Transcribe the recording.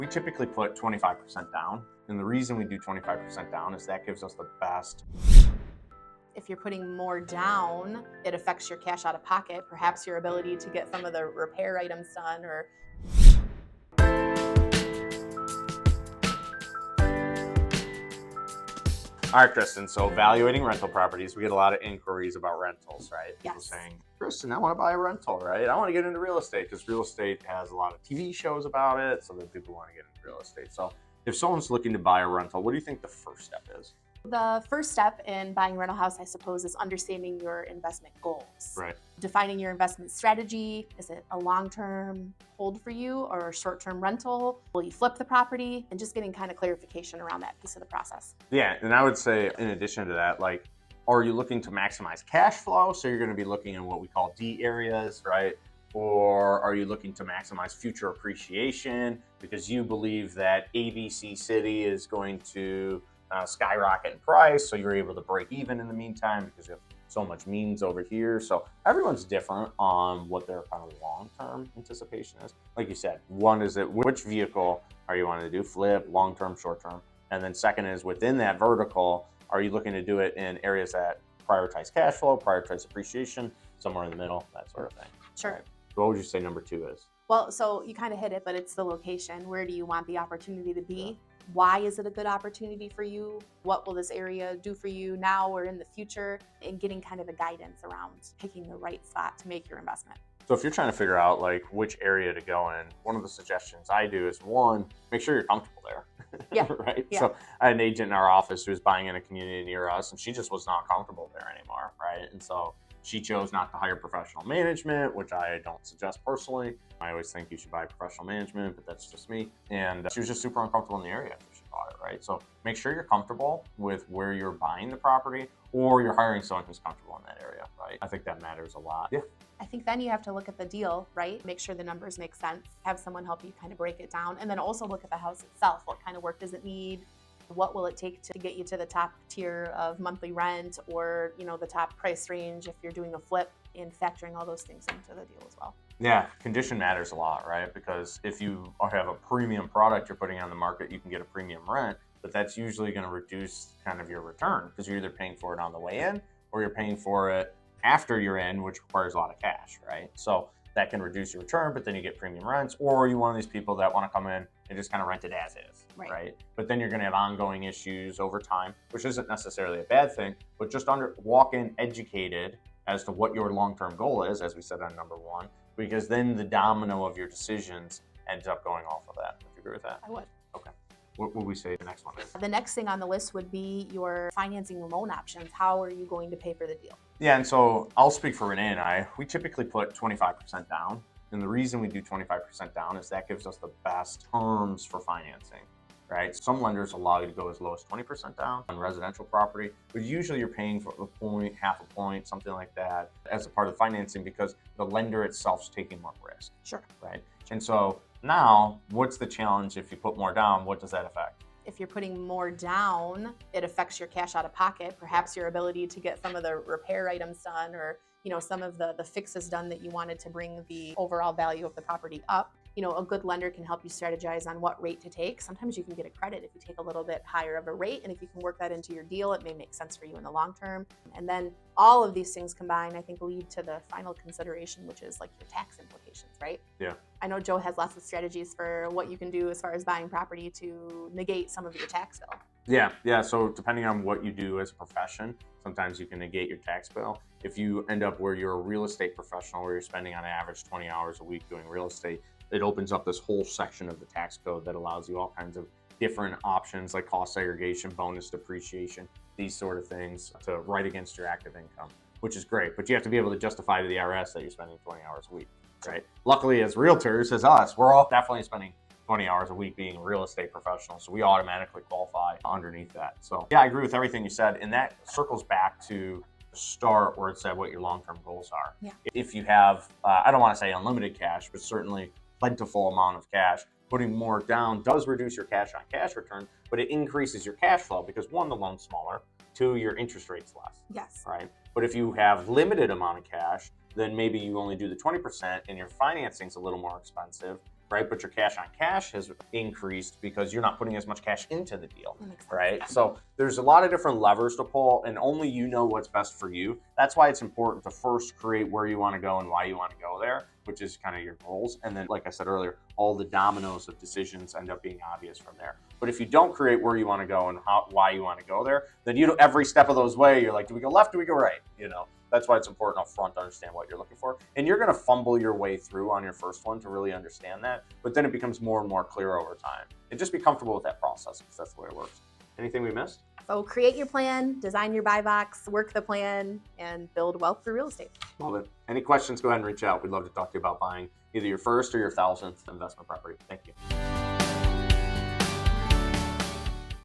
We typically put 25% down. And the reason we do 25% down is that gives us the best. If you're putting more down, it affects your cash out of pocket, perhaps your ability to get some of the repair items done or All right, KristIn, so evaluating rental properties, we get a lot of inquiries about rentals, right? People Yes. saying, KristIn, I want to buy a rental, right? I want to get into real estate because real estate has a lot of TV shows about it, so that people want to get into real estate. So if someone's looking to buy a rental, what do you think the first step is? the first step in buying a rental house, I suppose, is understanding your investment goals. Right. Defining your investment strategy. Is it a long-term hold for you or a short-term rental? Will you flip the property? And just getting kind of clarification around that piece of the process. Yeah, and I would say in addition to that, like, are you looking to maximize cash flow? So you're going to be looking in what we call D areas, right? Or are you looking to maximize future appreciation because you believe that ABC city is going to skyrocket in price, so you're able to break even in the meantime because you have so much means over here. So everyone's different on what their kind of long-term anticipation is. Like you said, one is that which vehicle are you wanting to do, flip, long-term, short-term, and then second is within that vertical, are you looking to do it in areas that prioritize cash flow, prioritize appreciation, somewhere in the middle, that sort of thing. Sure. Right. So what would you say number two is? Well, so you kind of hit it, but it's the location. Where do you want the opportunity to be? Why is it a good opportunity for you? What will this area do for you now or in the future? And getting kind of a guidance around picking the right spot to make your investment. So if you're trying to figure out like which area to go in, one of the suggestions I do is one, make sure you're comfortable there. Yeah. Right. Yeah. So I had an agent in our office who was buying in a community near us and she just was not comfortable there anymore. Right. And so she chose not to hire professional management, which I don't suggest personally. I always think you should buy professional management, but that's just me. And she was just super uncomfortable in the area after she bought it, right? So make sure you're comfortable with where you're buying the property or you're hiring someone who's comfortable in that area, right? I think that matters a lot. Yeah. I think then you have to look at the deal, right? Make sure the numbers make sense. Have someone help you kind of break it down. And then also look at the house itself. What kind of work does it need? What will it take to get you to the top tier of monthly rent or, the top price range if you're doing a flip, and factoring all those things into the deal as well. Yeah, condition matters a lot, right? Because if you have a premium product you're putting on the market, you can get a premium rent, but that's usually going to reduce kind of your return because you're either paying for it on the way in or you're paying for it after you're in, which requires a lot of cash, right? So that can reduce your return, but then you get premium rents, or you're one of these people that want to come in and just kind of rent it as is, right? But then you're going to have ongoing issues over time, which isn't necessarily a bad thing, but just walk in educated as to what your long-term goal is, as we said on number one, because then the domino of your decisions ends up going off of that. Would you agree with that? I would. Okay. What would we say the next one is? The next thing on the list would be your financing loan options. How are you going to pay for the deal? Yeah, and so I'll speak for Renee and I. We typically put 25% down. And the reason we do 25% down is that gives us the best terms for financing, right? Some lenders allow you to go as low as 20% down on residential property, but usually you're paying for a point, half a point, something like that as a part of the financing because the lender itself is taking more risk. Sure. Right. And so now what's the challenge if you put more down? What does that affect? If you're putting more down, it affects your cash out of pocket, perhaps your ability to get some of the repair items done or, some of the fixes done that you wanted to bring the overall value of the property up. A good lender can help you strategize on what rate to take. Sometimes you can get a credit if you take a little bit higher of a rate. And if you can work that into your deal, it may make sense for you in the long term. And then all of these things combined, I think, lead to the final consideration, which is like your tax implications, right? Yeah. I know Joe has lots of strategies for what you can do as far as buying property to negate some of your tax bill. Yeah. So depending on what you do as a profession, sometimes you can negate your tax bill. If you end up where you're a real estate professional, where you're spending on average 20 hours a week doing real estate, it opens up this whole section of the tax code that allows you all kinds of different options like cost segregation, bonus depreciation, these sort of things to write against your active income, which is great. But you have to be able to justify to the IRS that you're spending 20 hours a week, right? Luckily, as realtors, as us, we're all definitely spending 20 hours a week being real estate professionals. So we automatically qualify underneath that. So yeah, I agree with everything you said. And that circles back to the start where it said what your long-term goals are. Yeah. If you have, I don't want to say unlimited cash, but certainly plentiful amount of cash, putting more down does reduce your cash on cash return, but it increases your cash flow because one, the loan's smaller, two, your interest rate's less. Yes. Right. But if you have limited amount of cash, then maybe you only do the 20% and your financing's a little more expensive. right? But your cash on cash has increased because you're not putting as much cash into the deal, That makes sense. right? So there's a lot of different levers to pull, and only you know what's best for you. That's why it's important to first create where you want to go and why you want to go there, which is kind of your goals. And then, like I said earlier, all the dominoes of decisions end up being obvious from there. But if you don't create where you want to go and why you want to go there, then every step of those way, you're like, do we go left? Do we go right? That's why it's important up front to understand what you're looking for. And you're going to fumble your way through on your first one to really understand that. But then it becomes more and more clear over time. And just be comfortable with that process because that's the way it works. Anything we missed? So create your plan, design your buy box, work the plan, and build wealth through real estate. Love it. Any questions, go ahead and reach out. We'd love to talk to you about buying either your first or your 1,000th investment property. Thank you.